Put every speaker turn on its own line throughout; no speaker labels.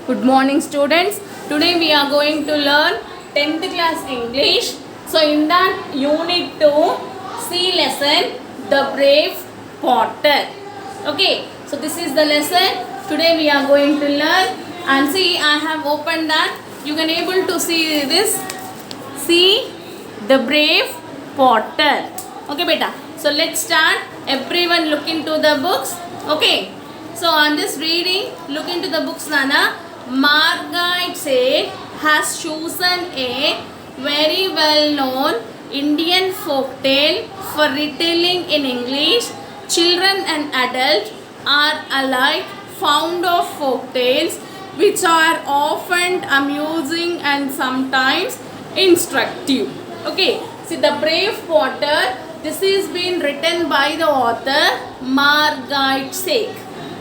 Good morning, students. Today we are going to learn 10th class English. So in that unit 2, C lesson, The Brave Potter. Okay, so this is the lesson. Today we are going to learn, and see, I have opened that. You can able to see this. See, The Brave Potter. Okay, beta. So let's start. Everyone look into the books. Okay. So I'm just reading. Look into the books, Nana. Margate Seth has chosen a very well-known Indian folk tale for retelling in English. Children and adults are alike fond of folk tales, which are often amusing and sometimes instructive. Okay, see, The Brave Potter. This is been written by the author Margate Seth.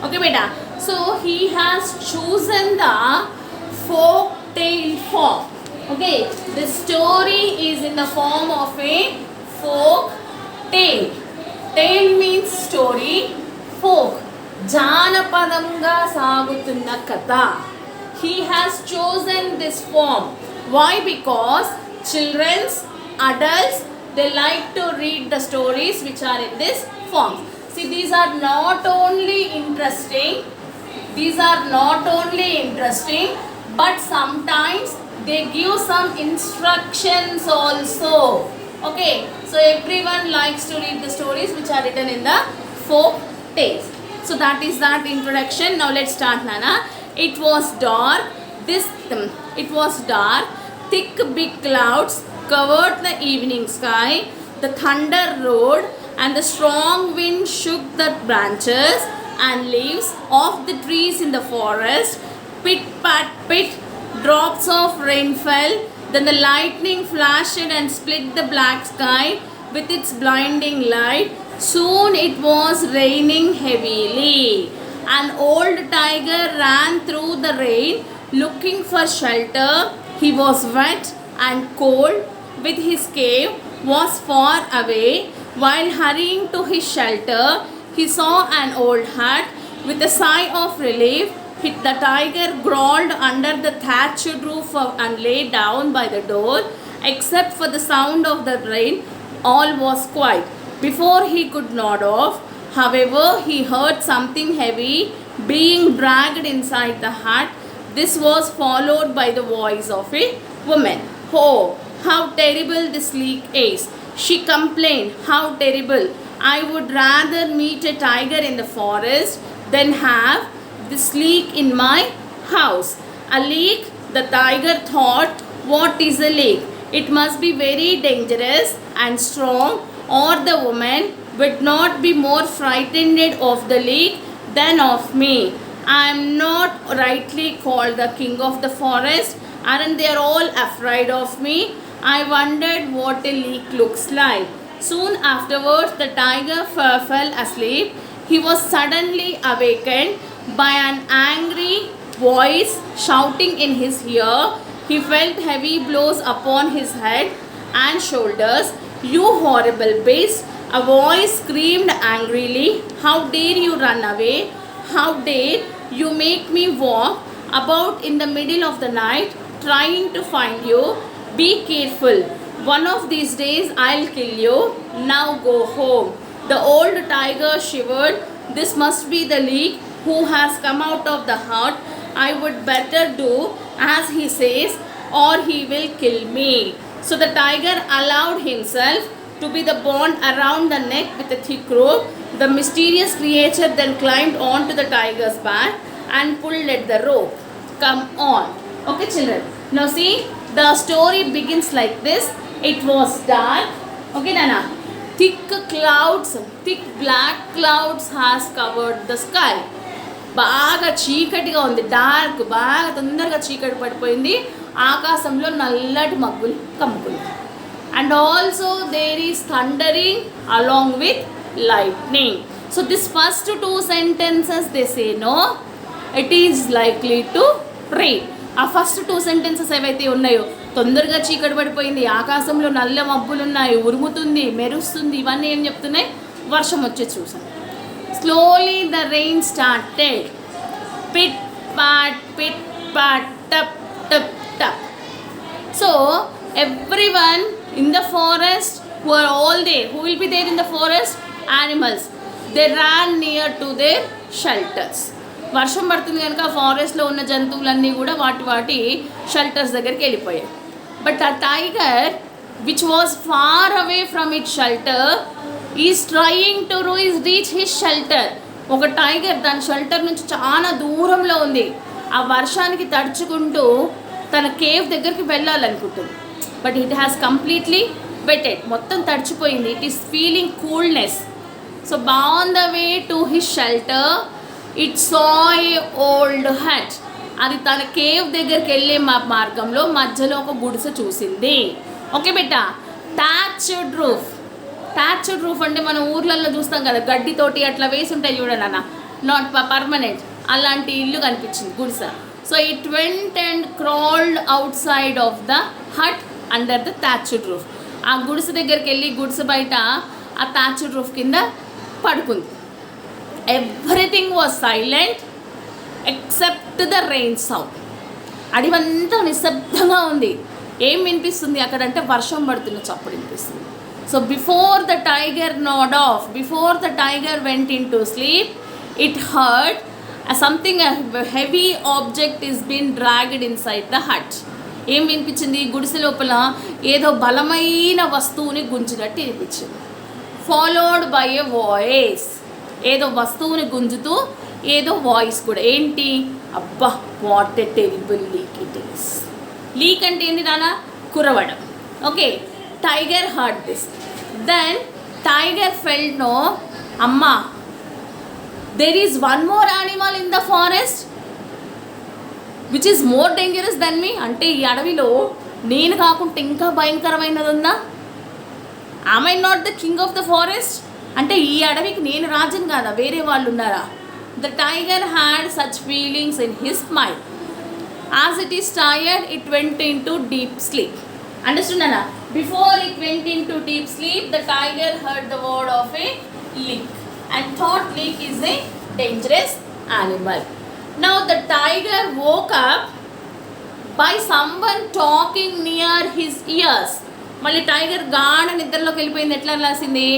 Okay, beta. So he has chosen the folk tale form. Okay, the story is in the form of a folk tale. Tale means story. Folk. Janapadamga sagutunna katha. He has chosen this form. Why? Because children's, adults, they like to read the stories which are in this form. See, these are not only interesting, but sometimes they give some instructions also. Okay, so everyone likes to read the stories which are written in the folk tales. So that is that introduction. Now let's start, Nana. It was dark. It was dark. Thick big clouds covered the evening sky. The thunder roared and the strong wind shook the branches and leaves of the trees in the forest. Pit pat pit, drops of rain fell. Then the lightning flashed and split the black sky with its blinding light. Soon it was raining heavily. An old tiger ran through the rain looking for shelter. He was wet and cold, with his cave was far away. While hurrying to his shelter, he saw an old hut. With a sigh of relief, the tiger crawled under the thatched roof and lay down by the door. Except for the sound of the rain, all was quiet. Before he could nod off, however, he heard something heavy being dragged inside the hut. This was followed by the voice of a woman. "Oh, how terrible this leak is!" she complained. "How terrible! I would rather meet a tiger in the forest than have this leak in my house." A leak, the tiger thought. What is a leak? It must be very dangerous and strong, or the woman would not be more frightened of the leak than of me. I am not rightly called the king of the forest. Aren't they all afraid of me? I wondered what a leak looks like. Soon afterwards, the tiger fell asleep. He was suddenly awakened by an angry voice shouting in his ear. He felt heavy blows upon his head and shoulders. "You horrible beast!" a voice screamed angrily. "How dare you run away? How dare you make me walk about in the middle of the night trying to find you? Be careful. One of these days I'll kill you. Now go home." The old tiger shivered. "This must be the leak who has come out of the hut. I would better do as he says, or he will kill me." So the tiger allowed himself to be the bound around the neck with a thick rope. The mysterious creature then climbed onto the tiger's back and pulled at the rope. "Come on." Okay, children. Now see, the story begins like this. It was dark. Okay, Nana. Thick black clouds has covered the sky. బాగా చీకటిగా ఉంది. Dark, బాగా తొందరగా చీకటి పడిపోయింది. ఆకాశంలో నల్లటి మబ్బులు కమ్ముకున్నాయి. And also there is thundering along with lightning. So this first two sentences they say, no, it is likely to rain. ఆ ఫస్ట్ టూ సెంటెన్సెస్ ఏవైతే ఉన్నాయో, తొందరగా చీకటి పడిపోయింది, ఆకాశంలో నల్ల మబ్బులు ఉన్నాయి, ఉరుముతుంది, మెరుస్తుంది, ఇవన్నీ ఏం చెప్తున్నాయి? వర్షం వచ్చే చూసాం. Slowly the rain started. Pit pat, pat, tap, tap, tap. So everyone in the forest, who are all there, who will be there in the forest? Animals. They ran near to their shelters. వర్షం పడుతుంది కనుక ఫారెస్ట్లో ఉన్న జంతువులన్నీ కూడా వాటి shelters దగ్గరికి వెళ్ళిపోయాయి. But a tiger which was far away from it shelter is trying to reach his shelter. ఒక టైగర్ దాని షెల్టర్ నుంచి చాలా దూరంలో ఉంది. ఆ వర్షానికి తడుచుకుంటూ తన కేవ్ దగ్గరికి వెళ్ళాలనుకుంటుంది. But it has completely wetted, మొత్తం తడిచిపోయింది. It is feeling coolness. So on the way to his shelter it saw a old hut. అది తన కేవ్ దగ్గరికి వెళ్ళే మార్గంలో మధ్యలో ఒక గుడిసె చూసింది. ఓకే బెట్టా, థాచ్డ్ రూఫ్. థాచ్డ్ రూఫ్ అంటే మనం ఊర్లలో చూస్తాం కదా, గడ్డితోటి అట్లా వేసి ఉంటాయి చూడండి అన్న, నాట్ పర్మనెంట్. అలాంటి ఇల్లు కనిపించింది, గుడిసె. So it went and crawled outside of the hut under the thatched roof. ఆ గుడిసె దగ్గరికి వెళ్ళి గుడిసె బయట ఆ థాచ్డ్ రూఫ్ కింద పడుకుంది. Everything was silent except the rain sound. అడివంతా నిశ్శబ్దంగా ఉంది. ఏం వినిపిస్తుంది అక్కడంటే వర్షం పడుతున్న చప్పుడు వినిపిస్తుంది. So before the tiger nod off, before the tiger went into sleep, it heard something heavy object is been dragged inside the hut. ఏం వినిపించింది? గుడిసె లోపల ఏదో బలమైన వస్తువుని గుంజినట్టు వినిపించింది. Followed by a voice. ఏదో వస్తువుని గుంజుతూ ఏదో వాయిస్ కూడా. ఏంటి? అబ్బా, what a terrible leak it is. Leak అంటే ఏంటి నాన్న? కురవడం. Okay, tiger heard this. Then tiger felt no, అమ్మా, there is one more animal in the forest which is more dangerous than me. అంటే ఈ అడవిలో నేను కాకుండా ఇంకా భయంకరమైనది ఉందా? am I not the king of the forest? అంటే ఈ అడవికి నేను రాజుని కాదా, వేరే వాళ్ళు ఉన్నారా? The tiger had such feelings in his mind. As it is tired, it went into deep sleep. Understood nana? Before it went into deep sleep, the tiger heard the word of a leak and thought leak is a dangerous animal. Now the tiger woke up by someone talking near his ears. మళ్ళీ tiger గాఢ నిద్రలోకి వెళ్ళిపోయింది. ఎట్లా రాసింది?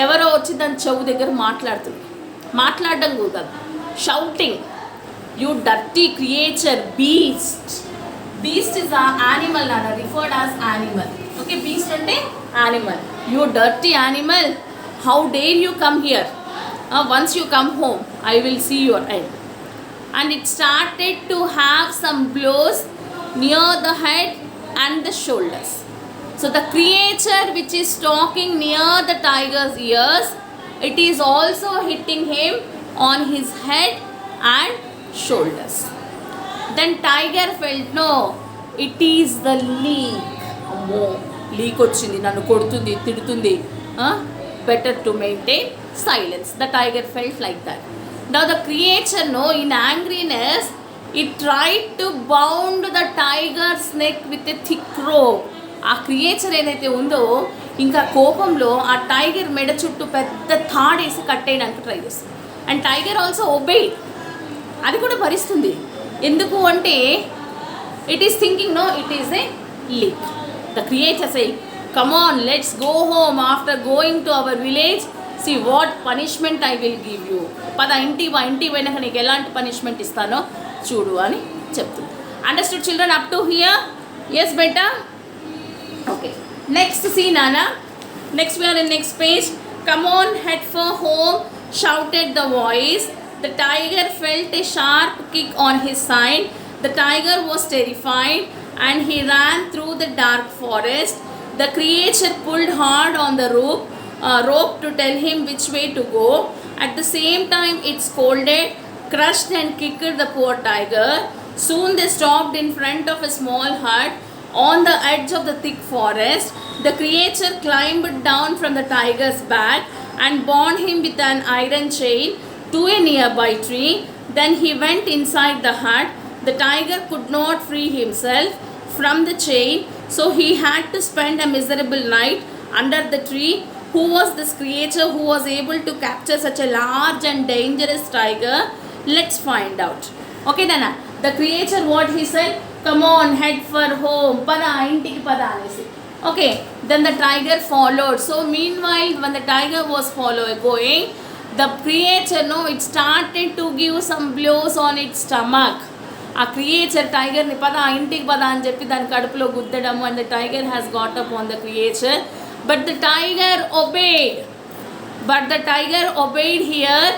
ఎవరో వచ్చి దాని చెవు దగ్గర మాట్లాడుతుంది. మాట్లాడడం కూడా shouting, you dirty creature, beast. Beast is a animal నాన్న, referred as animal. Okay, beast అంటే animal. You dirty animal, how dare you come here? Once you come home, I will see your end. And it started to have some blows near the head and the shoulders. So the creature which is talking near the tiger's ears, it is also hitting him on his head and shoulders. Then tiger felt, no, it is the leak. Ammo, leak ochindi, nannu kodutundi, tidutundi. Better to maintain silence. The tiger felt like that. Now the creature, no, in angriness, it tried to bound the tiger's neck with a thick rope. ఆ creature ఏదైతే ఉందో ఇంకా కోపంలో ఆ tiger మెడ చుట్టూ పెద్ద తాడేసి కట్టేయడానికి ట్రై చేస్తుంది. అండ్ టైగర్ ఆల్సో ఒబే, అది కూడా భరిస్తుంది. ఎందుకు అంటే it is thinking, no, it is a leak. The creature say, come on, let's go home after going to our village, see what punishment I will give you. పద ఇంటి పోయినాక నీకు ఎలాంటి పనిష్మెంట్ ఇస్తానో చూడు అని చెప్తుంది. Understood children up to here? Yes బెటా? Okay, next see నానా. Next we are in next page. Come on, head for home, shouted the voice. The tiger felt a sharp kick on his side. The tiger was terrified and he ran through the dark forest. The creature pulled hard on the rope to tell him which way to go. At the same time, it scolded, crushed and kicked the poor tiger. Soon they stopped in front of a small hut on the edge of the thick forest. The creature climbed down from the tiger's back and bound him with an iron chain to a nearby tree. Then he went inside the hut. The tiger could not free himself from the chain, so he had to spend a miserable night under the tree. Who was this creature who was able to capture such a large and dangerous tiger? Let's find out. Okay, Dana. The creature, what he said, come on, head for home, pada intiki pada anesi. Okay, then the tiger followed. So meanwhile, when the tiger was going, the creature, no, it started to give some blows on its stomach. A creature, tiger ni pada intiki pada ani cheppi dan kadupulo guddadamu, and the tiger has got up on the creature, but the tiger obeyed. But the tiger obeyed here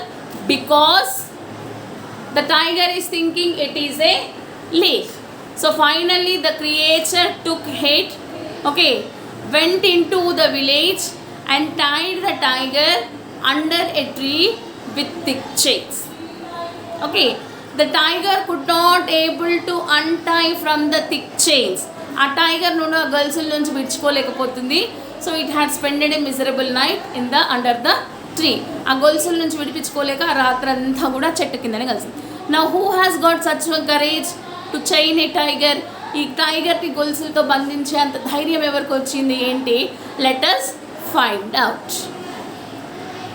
because the tiger is thinking it is a leaf. So finally the creature took it, okay, went into the village and tied the tiger under a tree with thick chains. Okay, the tiger could not able to untie from the thick chains. A tiger nunu గొలుసుల నుంచి విడిచుకోలేకపోతుంది. So it had spent a miserable night in the under the tree. ఆ గొలుసుల నుంచి విడిపించుకోలేక ఆ రాత్రంతా కూడా చెట్టు కిందనే కలిసింది. Now who has got such a courage to chain a tiger? ఈ టైగర్ని గొలుసులతో బంధించే అంత ధైర్యం ఎవరికి వచ్చింది ఏంటి? Let us find out.